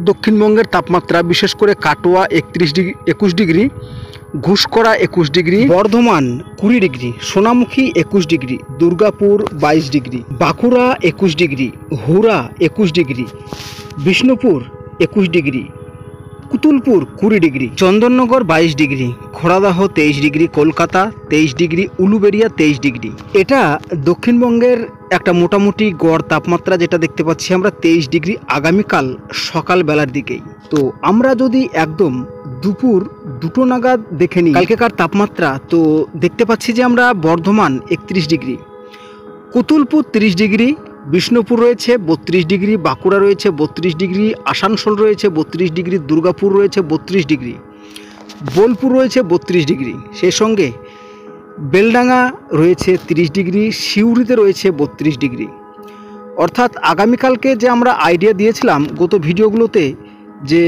দক্ষিণবঙ্গের তাপমাত্রা বিশেষ করে Katwa 21 degree, Guskara 21 degree, Bardhaman 20 degree, Sonamukhi 21 degree, Durgapur 22 degree, Bankura 21 degree, Hura 21 degree, Bishnupur 21 degree, Kotulpur 20 degree, Chandannagar 22 degree, Khoradah 23 degree, Kolkata 23 degree, Uluberia 23 degree. এটা দক্ষিণবঙ্গের একটা মোটামুটি গড় তাপমাত্রা যেটা দেখতে পাচ্ছি আমরা 23 ডিগ্রি আগামীকাল সকালবেলার দিকেই। তো আমরা যদি একদম দুপুর 2টো নাগাদ দেখে নিই কালকেকার তাপমাত্রা, তো দেখতে পাচ্ছি যে আমরা বর্ধমান 31 ডিগ্রি, কুতুলপুর 30 ডিগ্রি, বিষ্ণুপুর রয়েছে 32 ডিগ্রি, বাঁকুড়া রয়েছে 32 ডিগ্রি, আসানসোল রয়েছে 32 ডিগ্রি, দুর্গাপুর রয়েছে 32 ডিগ্রি, বোলপুর রয়েছে 32 ডিগ্রি, সেই সঙ্গে বেলডাঙ্গা রয়েছে 30 ডিগ্রি, সিউড়িতে রয়েছে 32 ডিগ্রি। অর্থাৎ আগামীকালকে যে আমরা আইডিয়া দিয়েছিলাম গত ভিডিওগুলোতে যে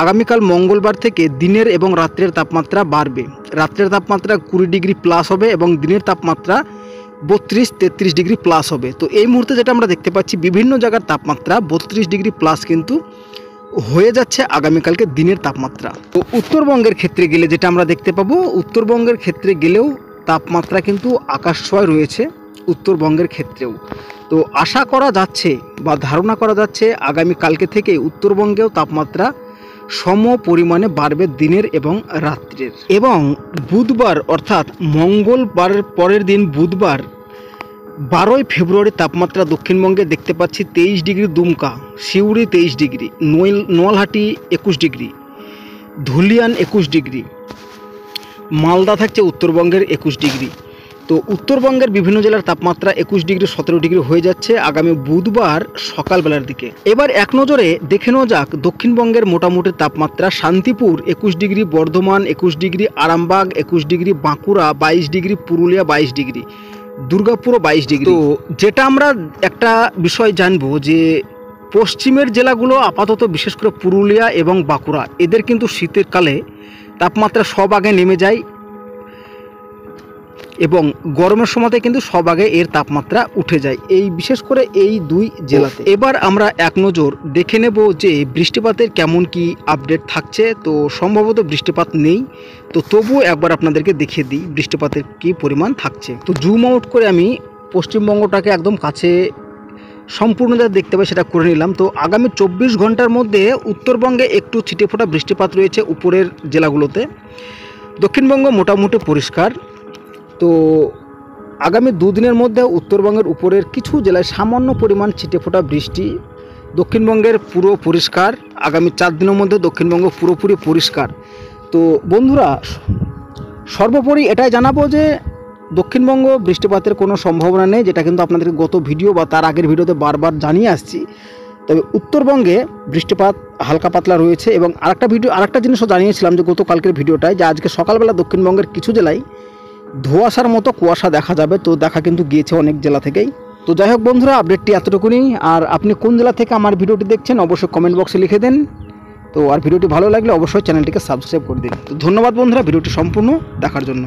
আগামীকাল মঙ্গলবার থেকে দিনের এবং রাত্রের তাপমাত্রা বাড়বে, রাত্রের তাপমাত্রা 20 ডিগ্রি প্লাস হবে এবং দিনের তাপমাত্রা 32-33 ডিগ্রি প্লাস হবে। তো এই মুহূর্তে যেটা আমরা দেখতে পাচ্ছি বিভিন্ন জায়গার তাপমাত্রা 32 ডিগ্রি প্লাস কিন্তু হয়ে যাচ্ছে আগামীকালকে দিনের তাপমাত্রা। তো উত্তরবঙ্গের ক্ষেত্রে গেলে যেটা আমরা দেখতে পাবো, উত্তরবঙ্গের ক্ষেত্রে গেলেও তাপমাত্রা কিন্তু আকাশছোঁয়া রয়েছে উত্তরবঙ্গের ক্ষেত্রেও। তো আশা করা যাচ্ছে বা ধারণা করা যাচ্ছে আগামীকালকে থেকে উত্তরবঙ্গেও তাপমাত্রা সম পরিমাণে বাড়বে দিনের এবং রাত্রের। এবং বুধবার অর্থাৎ মঙ্গলবারের পরের দিন বুধবার 12ই ফেব্রুয়ারি তাপমাত্রা দক্ষিণবঙ্গে দেখতে পাচ্ছি 23 degree Dumka, Suri 23 degree, Nalhati 21 degree, Dhulian 21 degree, Malda থাকছে উত্তরবঙ্গের 21 ডিগ্রি। তো উত্তরবঙ্গের বিভিন্ন জেলার তাপমাত্রা 21 ডিগ্রি 17 ডিগ্রি হয়ে যাচ্ছে আগামী বুধবার সকালবেলার দিকে। এবার এক নজরে দেখে নেওয়া যাক দক্ষিণবঙ্গের মোটামুটি তাপমাত্রা। Shantipur 21 degree, Bardhaman 21 degree, Arambagh 21 degree, Bankura 22 degree, Purulia 22 degree, দুর্গাপুরও 22 ডিগ্রি। তো যেটা আমরা একটা বিষয় জানবো যে পশ্চিমের জেলাগুলো আপাতত বিশেষ করে পুরুলিয়া এবং বাঁকুড়া এদের কিন্তু শীতের কালে তাপমাত্রা সব আগে নেমে যায় এবং গরমের সময়তে কিন্তু সব আগে এর তাপমাত্রা উঠে যায়, এই বিশেষ করে এই দুই জেলাতে। এবার আমরা এক নজর দেখে নেব যে বৃষ্টিপাতের কেমন কি আপডেট থাকছে। তো সম্ভবত বৃষ্টিপাত নেই, তো তবুও একবার আপনাদেরকে দেখিয়ে দিই বৃষ্টিপাতের কি পরিমাণ থাকছে। তো জুম আউট করে আমি পশ্চিমবঙ্গটাকে একদম কাছে সম্পূর্ণ যা দেখতে পাই সেটা করে নিলাম। তো আগামী 24 ঘন্টার মধ্যে উত্তরবঙ্গে একটু ছিটেফোঁটা বৃষ্টিপাত রয়েছে উপরের জেলাগুলোতে, দক্ষিণবঙ্গ মোটামুটি পরিষ্কার। তো আগামী 2 দিনের মধ্যে উত্তরবঙ্গের উপরের কিছু জেলায় সামান্য পরিমাণ ছিটেফোঁটা বৃষ্টি, দক্ষিণবঙ্গের পুরো পরিষ্কার। আগামী 4 দিনের মধ্যে দক্ষিণবঙ্গ পুরোপুরি পরিষ্কার। তো বন্ধুরা সর্বোপরি এটাই জানাবো যে দক্ষিণবঙ্গ বৃষ্টিপাতের কোনো সম্ভাবনা নেই, যেটা কিন্তু আপনাদের গত ভিডিও বা তার আগের ভিডিওতে বারবার জানিয়ে আসছি। তবে উত্তরবঙ্গে বৃষ্টিপাত হালকা পাতলা রয়েছে। এবং আরেকটা জিনিসও জানিয়েছিলাম যে গতকালকের ভিডিওটায়, যে আজকে সকালবেলা দক্ষিণবঙ্গের কিছু জেলায় ধোঁয়াশার মতো কুয়াশা দেখা যাবে। তো দেখা কিন্তু গিয়েছে অনেক জেলা থেকেই। তো যাই হোক বন্ধুরা, আপডেটটি এতটুকুনি। আর আপনি কোন জেলা থেকে আমার ভিডিওটি দেখছেন অবশ্যই কমেন্ট বক্সে লিখে দেন। তো আর ভিডিওটি ভালো লাগলে অবশ্যই চ্যানেলটিকে সাবস্ক্রাইব করে দিন। তো ধন্যবাদ বন্ধুরা ভিডিওটি সম্পূর্ণ দেখার জন্য।